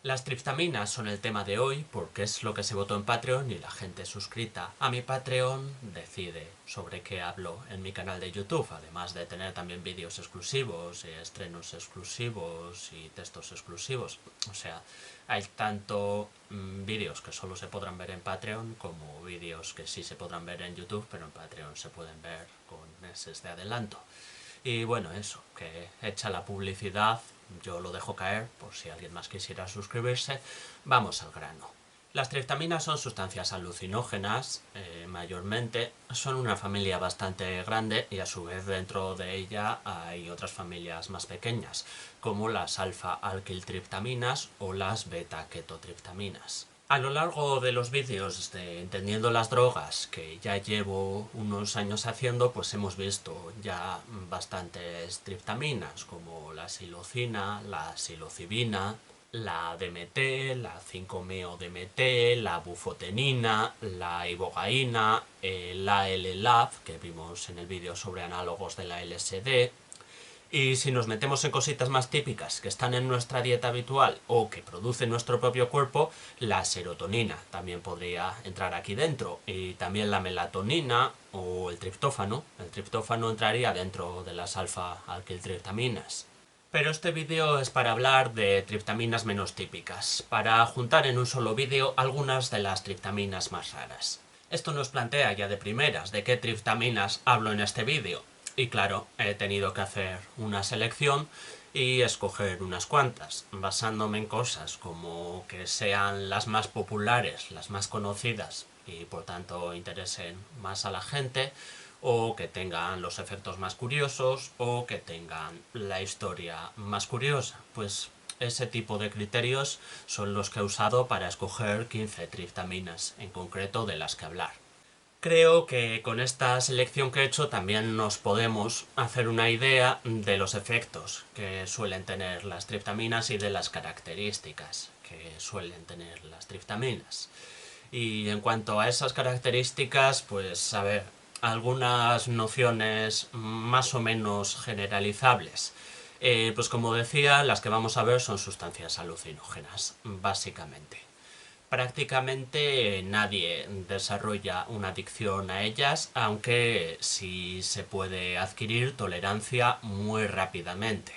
Las triptaminas son el tema de hoy porque es lo que se votó en Patreon y la gente suscrita a mi Patreon decide sobre qué hablo en mi canal de YouTube, además de tener también vídeos exclusivos, estrenos exclusivos y textos exclusivos. O sea, hay tanto vídeos que solo se podrán ver en Patreon como vídeos que sí se podrán ver en YouTube, pero en Patreon se pueden ver con meses de adelanto. Y bueno, eso, que hecha la publicidad, yo lo dejo caer por si alguien más quisiera suscribirse. Vamos al grano. Las triptaminas son sustancias alucinógenas, mayormente. Son una familia bastante grande y a su vez dentro de ella hay otras familias más pequeñas, como las alfa-alquiltriptaminas o las beta-ketotriptaminas. A lo largo de los vídeos de Entendiendo las drogas, que ya llevo unos años haciendo, pues hemos visto ya bastantes triptaminas, como la psilocina, la psilocibina, la DMT, la 5-meo-DMT, la bufotenina, la ibogaína, la L-LAV, que vimos en el vídeo sobre análogos de la LSD. Y si nos metemos en cositas más típicas que están en nuestra dieta habitual o que produce nuestro propio cuerpo, la serotonina también podría entrar aquí dentro. Y también la melatonina o el triptófano. El triptófano entraría dentro de las alfa-alquiltriptaminas. Pero este vídeo es para hablar de triptaminas menos típicas, para juntar en un solo vídeo algunas de las triptaminas más raras. Esto nos plantea ya de primeras de qué triptaminas hablo en este vídeo. Y claro, he tenido que hacer una selección y escoger unas cuantas, basándome en cosas como que sean las más populares, las más conocidas y por tanto interesen más a la gente, o que tengan los efectos más curiosos, o que tengan la historia más curiosa. Pues ese tipo de criterios son los que he usado para escoger 15 triptaminas en concreto de las que hablar. Creo que con esta selección que he hecho también nos podemos hacer una idea de los efectos que suelen tener las triptaminas y de las características que suelen tener las triptaminas. Y en cuanto a esas características, pues a ver, algunas nociones más o menos generalizables. Pues como decía, las que vamos a ver son sustancias alucinógenas, básicamente. Prácticamente nadie desarrolla una adicción a ellas, aunque sí se puede adquirir tolerancia muy rápidamente.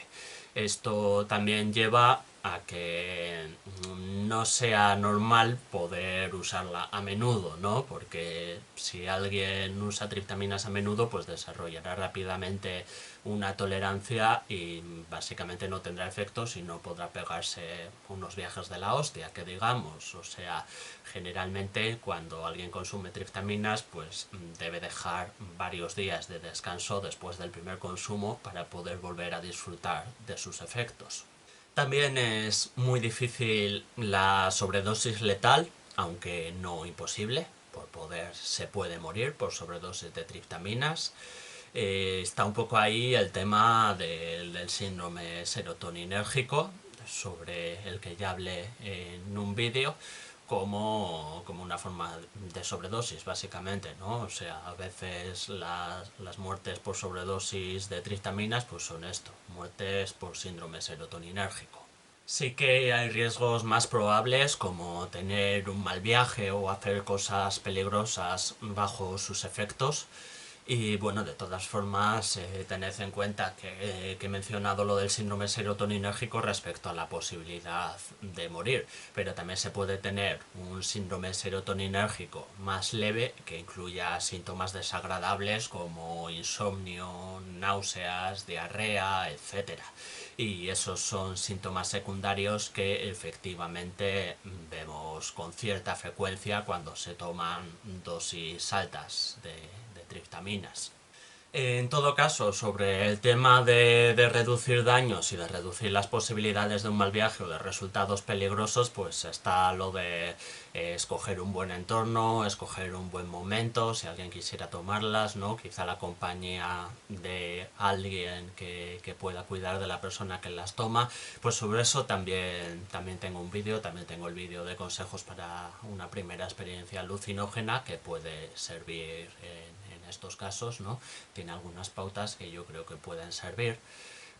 Esto también lleva a que no sea normal poder usarla a menudo, ¿no? Porque si alguien usa triptaminas a menudo, pues desarrollará rápidamente una tolerancia y básicamente no tendrá efectos y no podrá pegarse unos viajes de la hostia, que digamos. O sea, generalmente cuando alguien consume triptaminas, pues debe dejar varios días de descanso después del primer consumo para poder volver a disfrutar de sus efectos. También es muy difícil la sobredosis letal, aunque no imposible. Por poder se puede morir por sobredosis de triptaminas. Está un poco ahí el tema del síndrome serotoninérgico, sobre el que ya hablé en un vídeo, como una forma de sobredosis, básicamente, ¿no? O sea, a veces las muertes por sobredosis de triptaminas pues son esto, muertes por síndrome serotoninérgico. Sí que hay riesgos más probables como tener un mal viaje o hacer cosas peligrosas bajo sus efectos. Y bueno, de todas formas, tened en cuenta que he mencionado lo del síndrome serotoninérgico respecto a la posibilidad de morir, pero también se puede tener un síndrome serotoninérgico más leve que incluya síntomas desagradables como insomnio, náuseas, diarrea, etcétera. Y esos son síntomas secundarios que efectivamente vemos con cierta frecuencia cuando se toman dosis altas de triptaminas. En todo caso, sobre el tema de reducir daños y de reducir las posibilidades de un mal viaje o de resultados peligrosos, pues está lo de escoger un buen entorno, escoger un buen momento, si alguien quisiera tomarlas, ¿no? Quizá la compañía de alguien que pueda cuidar de la persona que las toma. Pues sobre eso también tengo un vídeo, también tengo el vídeo de consejos para una primera experiencia alucinógena que puede servir en estos casos, ¿no? Tiene algunas pautas que yo creo que pueden servir.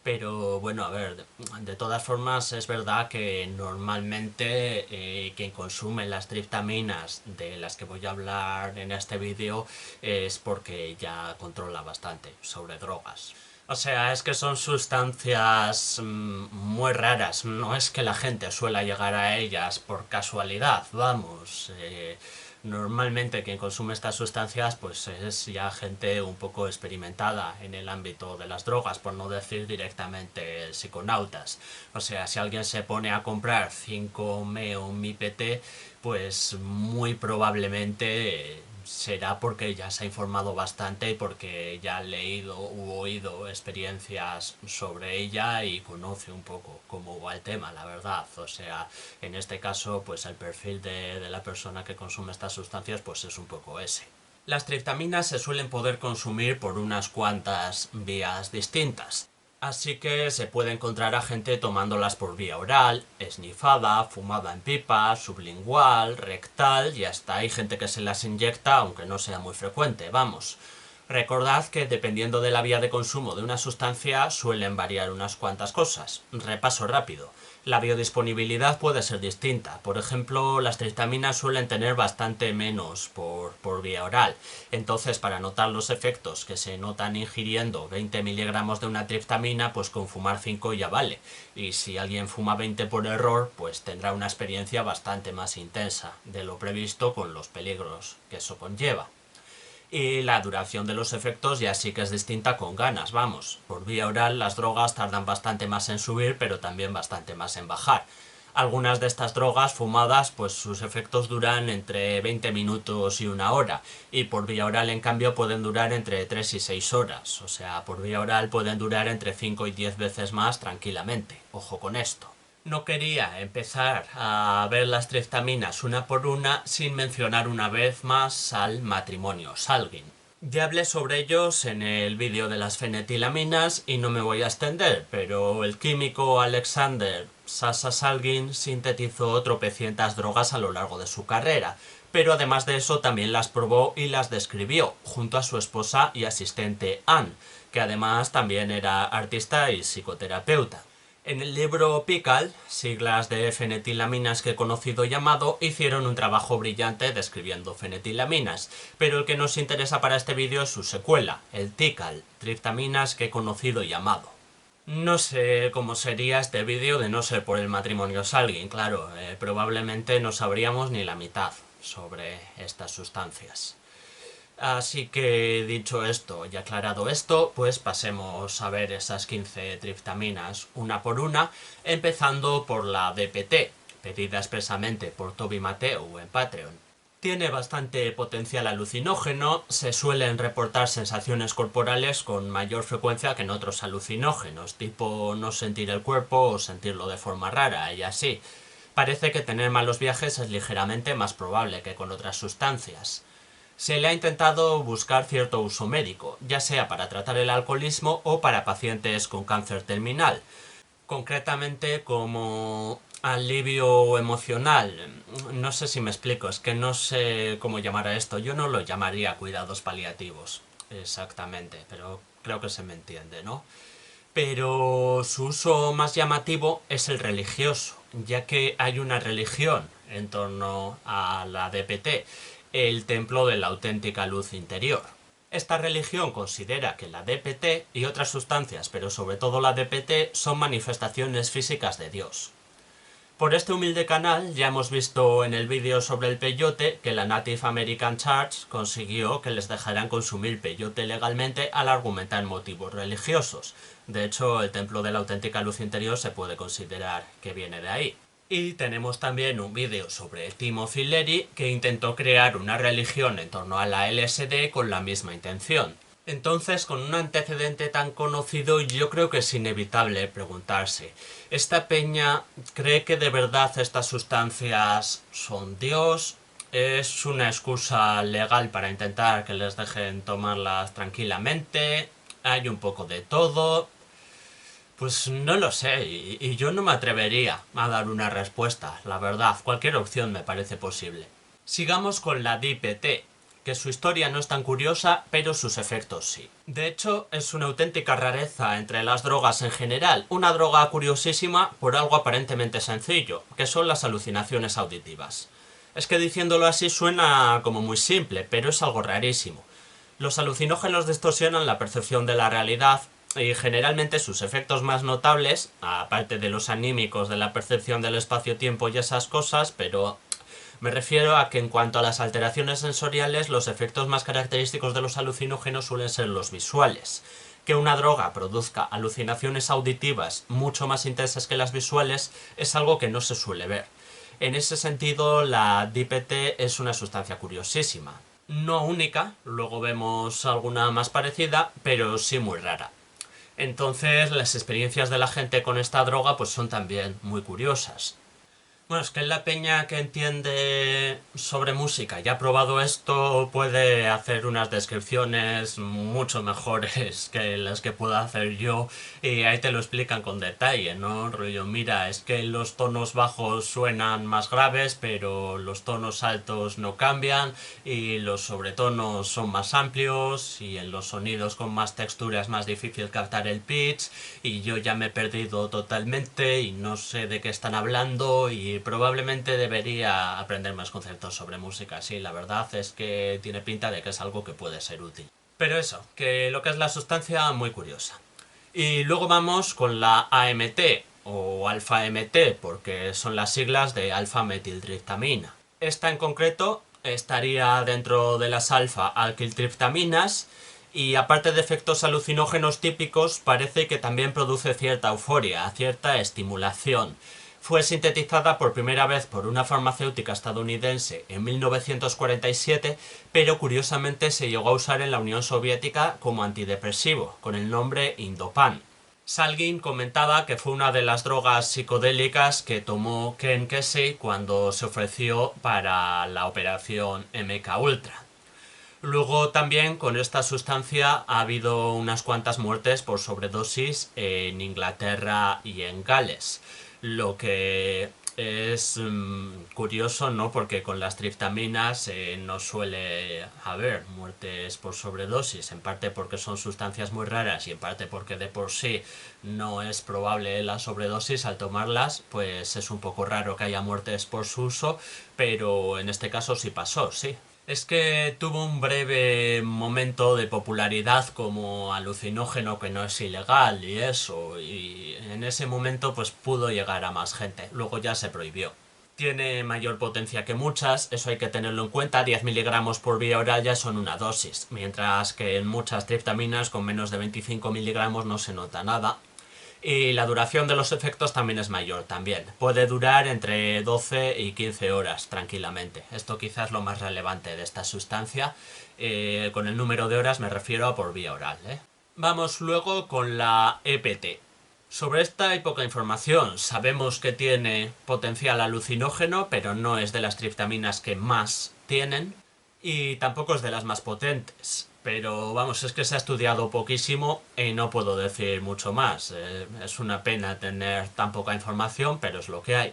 Pero bueno, a ver, de todas formas es verdad que normalmente quien consume las triptaminas de las que voy a hablar en este vídeo es porque ya controla bastante sobre drogas. O sea, es que son sustancias muy raras, no es que la gente suela llegar a ellas por casualidad, vamos. Normalmente quien consume estas sustancias pues es ya gente un poco experimentada en el ámbito de las drogas, por no decir directamente psiconautas. O sea, si alguien se pone a comprar 5 o un MIPT, pues muy probablemente será porque ya se ha informado bastante y porque ya ha leído u oído experiencias sobre ella y conoce un poco cómo va el tema, la verdad. O sea, en este caso, pues el perfil de la persona que consume estas sustancias pues es un poco ese. Las triptaminas se suelen poder consumir por unas cuantas vías distintas. Así que se puede encontrar a gente tomándolas por vía oral, esnifada, fumada en pipa, sublingual, rectal y hasta hay gente que se las inyecta, aunque no sea muy frecuente, vamos. Recordad que dependiendo de la vía de consumo de una sustancia suelen variar unas cuantas cosas. Repaso rápido. La biodisponibilidad puede ser distinta. Por ejemplo, las triptaminas suelen tener bastante menos por vía oral. Entonces, para notar los efectos que se notan ingiriendo 20 miligramos de una triptamina, pues con fumar 5 ya vale. Y si alguien fuma 20 por error, pues tendrá una experiencia bastante más intensa de lo previsto con los peligros que eso conlleva. Y la duración de los efectos ya sí que es distinta con ganas, vamos. Por vía oral las drogas tardan bastante más en subir, pero también bastante más en bajar. Algunas de estas drogas fumadas, pues sus efectos duran entre 20 minutos y 1 hora, y por vía oral en cambio pueden durar entre 3 y 6 horas, o sea, por vía oral pueden durar entre 5 y 10 veces más tranquilamente, ojo con esto. No quería empezar a ver las triptaminas una por una sin mencionar una vez más al matrimonio Salgin. Ya hablé sobre ellos en el vídeo de las fenetilaminas y no me voy a extender, pero el químico Alexander Sasa Salgin sintetizó tropecientas drogas a lo largo de su carrera, pero además de eso también las probó y las describió, junto a su esposa y asistente Anne, que además también era artista y psicoterapeuta. En el libro Pical, siglas de fenetilaminas que he conocido y amado, hicieron un trabajo brillante describiendo fenetilaminas, pero el que nos interesa para este vídeo es su secuela, el Tical, triptaminas que he conocido y amado. No sé cómo sería este vídeo de no ser por el matrimonio Salgin, claro, probablemente no sabríamos ni la mitad sobre estas sustancias. Así que dicho esto y aclarado esto, pues pasemos a ver esas 15 triptaminas una por una, empezando por la DPT, pedida expresamente por Toby Mateo en Patreon. Tiene bastante potencial alucinógeno, se suelen reportar sensaciones corporales con mayor frecuencia que en otros alucinógenos, tipo no sentir el cuerpo o sentirlo de forma rara y así. Parece que tener malos viajes es ligeramente más probable que con otras sustancias. Se le ha intentado buscar cierto uso médico, ya sea para tratar el alcoholismo o para pacientes con cáncer terminal, concretamente como alivio emocional. No sé si me explico, es que no sé cómo llamar a esto. Yo no lo llamaría cuidados paliativos, exactamente, pero creo que se me entiende, ¿no? Pero su uso más llamativo es el religioso, ya que hay una religión en torno a la DPT, el Templo de la Auténtica Luz Interior. Esta religión considera que la DPT y otras sustancias, pero sobre todo la DPT, son manifestaciones físicas de Dios. Por este humilde canal ya hemos visto en el vídeo sobre el peyote que la Native American Church consiguió que les dejaran consumir peyote legalmente al argumentar motivos religiosos. De hecho, el Templo de la Auténtica Luz Interior se puede considerar que viene de ahí. Y tenemos también un vídeo sobre Timothy Leary, que intentó crear una religión en torno a la LSD con la misma intención. Entonces, con un antecedente tan conocido, yo creo que es inevitable preguntarse, ¿esta peña cree que de verdad estas sustancias son Dios? ¿Es una excusa legal para intentar que les dejen tomarlas tranquilamente? ¿Hay un poco de todo? Pues no lo sé, y yo no me atrevería a dar una respuesta, la verdad, cualquier opción me parece posible. Sigamos con la DPT, que su historia no es tan curiosa, pero sus efectos sí. De hecho, es una auténtica rareza entre las drogas en general, una droga curiosísima por algo aparentemente sencillo, que son las alucinaciones auditivas. Es que diciéndolo así suena como muy simple, pero es algo rarísimo. Los alucinógenos distorsionan la percepción de la realidad y generalmente sus efectos más notables, aparte de los anímicos de la percepción del espacio-tiempo y esas cosas, pero me refiero a que en cuanto a las alteraciones sensoriales, los efectos más característicos de los alucinógenos suelen ser los visuales. Que una droga produzca alucinaciones auditivas mucho más intensas que las visuales es algo que no se suele ver. En ese sentido, la DPT es una sustancia curiosísima. No única, luego vemos alguna más parecida, pero sí muy rara. Entonces, las experiencias de la gente con esta droga pues son también muy curiosas. Bueno, es que la peña que entiende sobre música y ha probado esto puede hacer unas descripciones mucho mejores que las que puedo hacer yo, y ahí te lo explican con detalle, ¿no? Rollo, mira, es que los tonos bajos suenan más graves, pero los tonos altos no cambian, y los sobretonos son más amplios, y en los sonidos con más textura es más difícil captar el pitch, y yo ya me he perdido totalmente y no sé de qué están hablando, y probablemente debería aprender más conceptos sobre música. Sí, la verdad es que tiene pinta de que es algo que puede ser útil. Pero eso, que lo que es la sustancia, muy curiosa. Y luego vamos con la AMT, o alfa-MT, porque son las siglas de alfa-metiltriptamina. Esta en concreto estaría dentro de las alfa-alquiltriptaminas, y aparte de efectos alucinógenos típicos, parece que también produce cierta euforia, cierta estimulación. Fue sintetizada por primera vez por una farmacéutica estadounidense en 1947, pero curiosamente se llegó a usar en la Unión Soviética como antidepresivo, con el nombre Indopan. Salgin comentaba que fue una de las drogas psicodélicas que tomó Ken Kesey cuando se ofreció para la operación MK Ultra. Luego también con esta sustancia ha habido unas cuantas muertes por sobredosis en Inglaterra y en Gales, lo que es curioso, ¿no? Porque con las triptaminas no suele haber muertes por sobredosis, en parte porque son sustancias muy raras y en parte porque de por sí no es probable la sobredosis al tomarlas, pues es un poco raro que haya muertes por su uso, pero en este caso sí pasó, sí. Es que tuvo un breve momento de popularidad como alucinógeno que no es ilegal y eso, y en ese momento pues pudo llegar a más gente, luego ya se prohibió. Tiene mayor potencia que muchas, eso hay que tenerlo en cuenta, 10 miligramos por vía oral ya son una dosis, mientras que en muchas triptaminas con menos de 25 miligramos no se nota nada. Y la duración de los efectos también es mayor, también. Puede durar entre 12 y 15 horas, tranquilamente. Esto quizás es lo más relevante de esta sustancia. Con el número de horas me refiero a por vía oral, ¿eh? Vamos luego con la EPT. Sobre esta hay poca información. Sabemos que tiene potencial alucinógeno, pero no es de las triptaminas que más tienen. Y tampoco es de las más potentes. Pero vamos, es que se ha estudiado poquísimo y no puedo decir mucho más. Es una pena tener tan poca información, pero es lo que hay.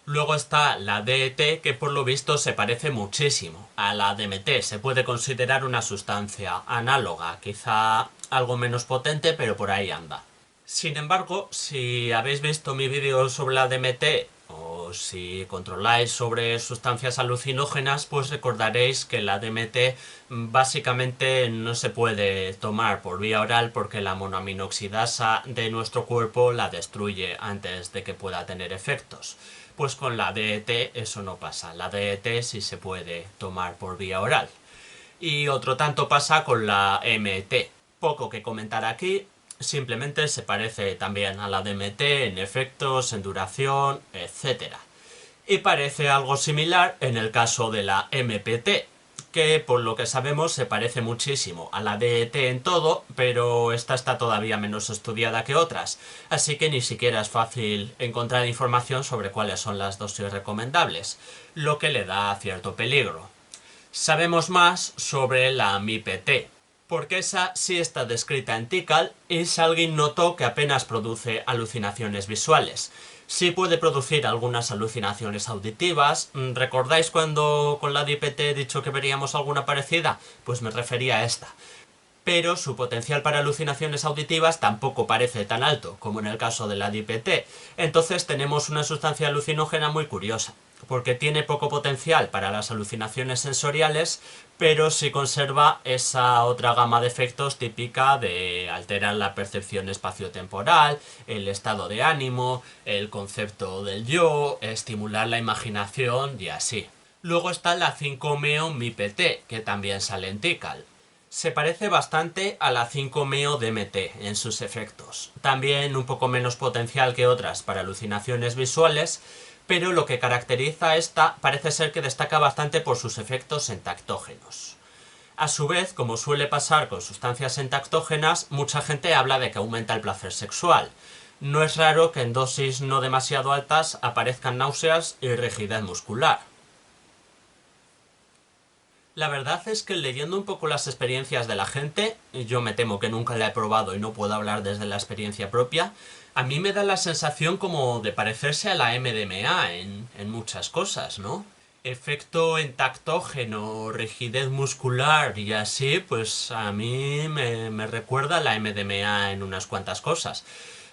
Luego está la DET, que por lo visto se parece muchísimo a la DMT. Se puede considerar una sustancia análoga, quizá algo menos potente, pero por ahí anda. Sin embargo, si habéis visto mi vídeo sobre la DMT, o si controláis sobre sustancias alucinógenas, pues recordaréis que la DMT básicamente no se puede tomar por vía oral porque la monoaminoxidasa de nuestro cuerpo la destruye antes de que pueda tener efectos. Pues con la DET eso no pasa, la DET sí se puede tomar por vía oral. Y otro tanto pasa con la MT. Poco que comentar aquí. Simplemente se parece también a la DMT en efectos, en duración, etc. Y parece algo similar en el caso de la MPT, que por lo que sabemos se parece muchísimo a la DET en todo, pero esta está todavía menos estudiada que otras, así que ni siquiera es fácil encontrar información sobre cuáles son las dosis recomendables, lo que le da cierto peligro. Sabemos más sobre la MIPT, porque esa sí está descrita en Tikal y Salgin notó que apenas produce alucinaciones visuales. Sí puede producir algunas alucinaciones auditivas. ¿Recordáis cuando con la DPT he dicho que veríamos alguna parecida? Pues me refería a esta. Pero su potencial para alucinaciones auditivas tampoco parece tan alto como en el caso de la DPT. Entonces tenemos una sustancia alucinógena muy curiosa, porque tiene poco potencial para las alucinaciones sensoriales, pero sí conserva esa otra gama de efectos típica de alterar la percepción espaciotemporal, el estado de ánimo, el concepto del yo, estimular la imaginación y así. Luego está la 5-MeO-MIPT, que también sale en Tikal. Se parece bastante a la 5-MeO-DMT en sus efectos. También un poco menos potencial que otras para alucinaciones visuales, pero lo que caracteriza a esta parece ser que destaca bastante por sus efectos entactógenos. A su vez, como suele pasar con sustancias entactógenas, mucha gente habla de que aumenta el placer sexual. No es raro que en dosis no demasiado altas aparezcan náuseas y rigidez muscular. La verdad es que leyendo un poco las experiencias de la gente, yo me temo que nunca la he probado y no puedo hablar desde la experiencia propia, a mí me da la sensación como de parecerse a la MDMA en muchas cosas, ¿no? Efecto entactógeno, rigidez muscular y así, pues a mí me recuerda a la MDMA en unas cuantas cosas.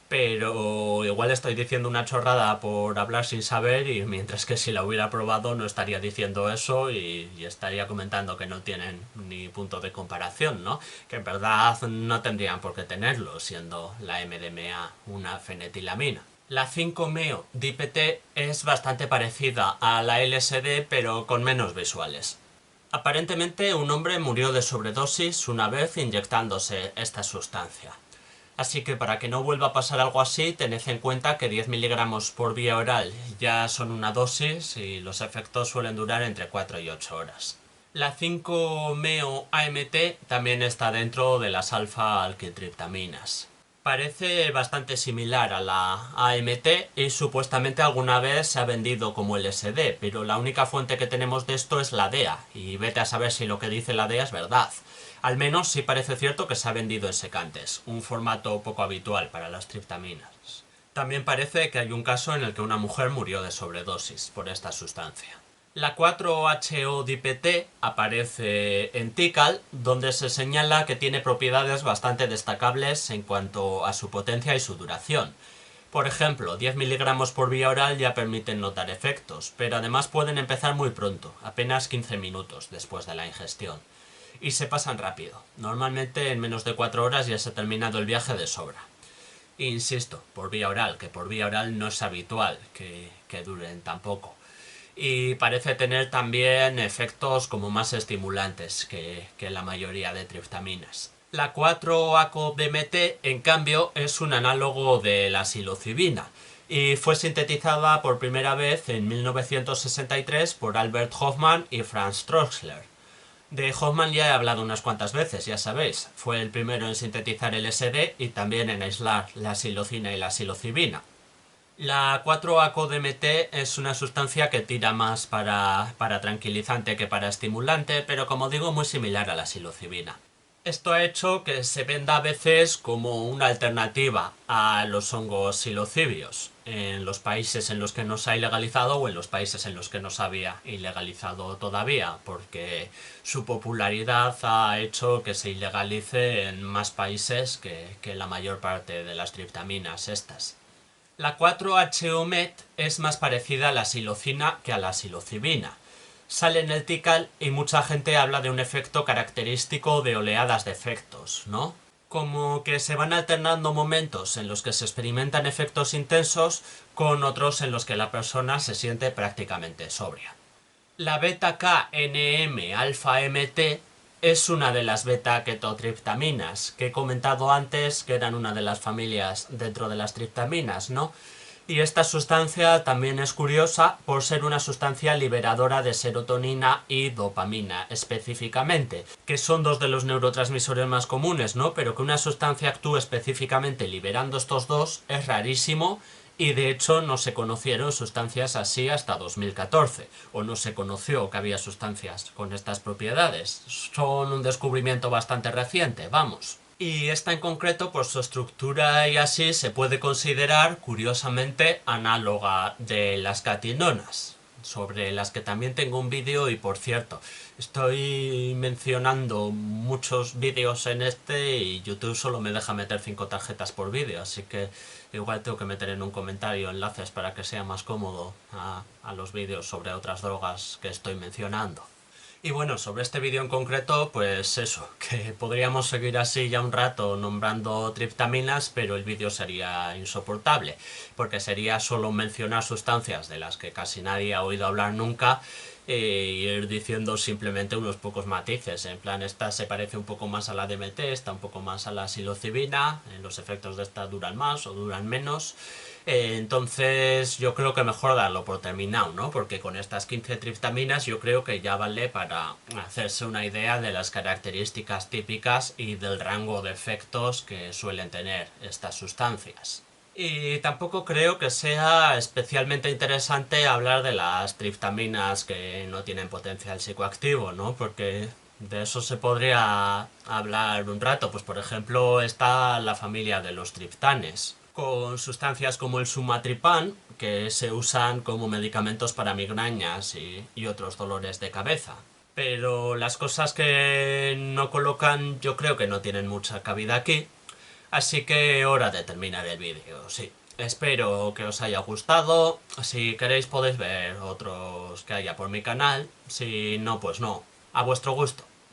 Pero igual estoy diciendo una chorrada por hablar sin saber, y mientras que si la hubiera probado no estaría diciendo eso y estaría comentando que no tienen ni punto de comparación, ¿no? Que en verdad no tendrían por qué tenerlo, siendo la MDMA una fenetilamina. La 5-MeO-DPT es bastante parecida a la LSD, pero con menos visuales. Aparentemente un hombre murió de sobredosis una vez inyectándose esta sustancia. Así que para que no vuelva a pasar algo así, tened en cuenta que 10 miligramos por vía oral ya son una dosis y los efectos suelen durar entre 4 y 8 horas. La 5-MeO-AMT también está dentro de las alfa-alquitriptaminas. Parece bastante similar a la AMT y supuestamente alguna vez se ha vendido como LSD, pero la única fuente que tenemos de esto es la DEA, y vete a saber si lo que dice la DEA es verdad. Al menos sí parece cierto que se ha vendido en secantes, un formato poco habitual para las triptaminas. También parece que hay un caso en el que una mujer murió de sobredosis por esta sustancia. La 4-HO-DPT aparece en Tikal, donde se señala que tiene propiedades bastante destacables en cuanto a su potencia y su duración. Por ejemplo, 10 miligramos por vía oral ya permiten notar efectos, pero además pueden empezar muy pronto, apenas 15 minutos después de la ingestión. Y se pasan rápido. Normalmente en menos de 4 horas ya se ha terminado el viaje de sobra. Insisto, por vía oral, que por vía oral no es habitual que duren tampoco. Y parece tener también efectos como más estimulantes que la mayoría de triptaminas. La 4-ACO-DMT, en cambio, es un análogo de la psilocibina y fue sintetizada por primera vez en 1963 por Albert Hofmann y Franz Troxler. De Hoffman ya he hablado unas cuantas veces, ya sabéis. Fue el primero en sintetizar el LSD y también en aislar la psilocina y la psilocibina. La 4-ACO-DMT es una sustancia que tira más para tranquilizante que para estimulante, pero como digo, muy similar a la psilocibina. Esto ha hecho que se venda a veces como una alternativa a los hongos psilocibios en los países en los que no se ha ilegalizado o en los países en los que no se había ilegalizado todavía, porque su popularidad ha hecho que se ilegalice en más países que la mayor parte de las triptaminas estas. La 4-HO-MET es más parecida a la psilocina que a la psilocibina. Sale en el Tikal y mucha gente habla de un efecto característico de oleadas de efectos, ¿no? Como que se van alternando momentos en los que se experimentan efectos intensos con otros en los que la persona se siente prácticamente sobria. La beta-KNM-alfa-MT es una de las beta-ketotriptaminas que he comentado antes que eran una de las familias dentro de las triptaminas, ¿no? Y esta sustancia también es curiosa por ser una sustancia liberadora de serotonina y dopamina específicamente, que son dos de los neurotransmisores más comunes, ¿no? Pero que una sustancia actúe específicamente liberando estos dos es rarísimo Y de hecho no se conocieron sustancias así hasta 2014, o no se conoció que había sustancias con estas propiedades. Son un descubrimiento bastante reciente, vamos. Y esta en concreto, por su estructura y así, se puede considerar, curiosamente, análoga de las catinonas, sobre las que también tengo un vídeo. Y por cierto, estoy mencionando muchos vídeos en este y YouTube solo me deja meter 5 tarjetas por vídeo, así que igual tengo que meter en un comentario enlaces para que sea más cómodo a los vídeos sobre otras drogas que estoy mencionando. Y bueno, sobre este vídeo en concreto, pues eso, que podríamos seguir así ya un rato nombrando triptaminas, pero el vídeo sería insoportable, porque sería solo mencionar sustancias de las que casi nadie ha oído hablar nunca, e ir diciendo simplemente unos pocos matices, en plan, esta se parece un poco más a la DMT, esta un poco más a la psilocibina, los efectos de esta duran más o duran menos. Entonces yo creo que mejor darlo por terminado, ¿no? Porque con estas 15 triptaminas yo creo que ya vale para hacerse una idea de las características típicas y del rango de efectos que suelen tener estas sustancias. Y tampoco creo que sea especialmente interesante hablar de las triptaminas que no tienen potencial psicoactivo, ¿no? Porque de eso se podría hablar un rato. Pues por ejemplo está la familia de los triptanes, con sustancias como el sumatripán, que se usan como medicamentos para migrañas y otros dolores de cabeza. Pero las cosas que no colocan yo creo que no tienen mucha cabida aquí, así que hora de terminar el vídeo, sí. Espero que os haya gustado. Si queréis podéis ver otros que haya por mi canal. Si no, pues no. A vuestro gusto.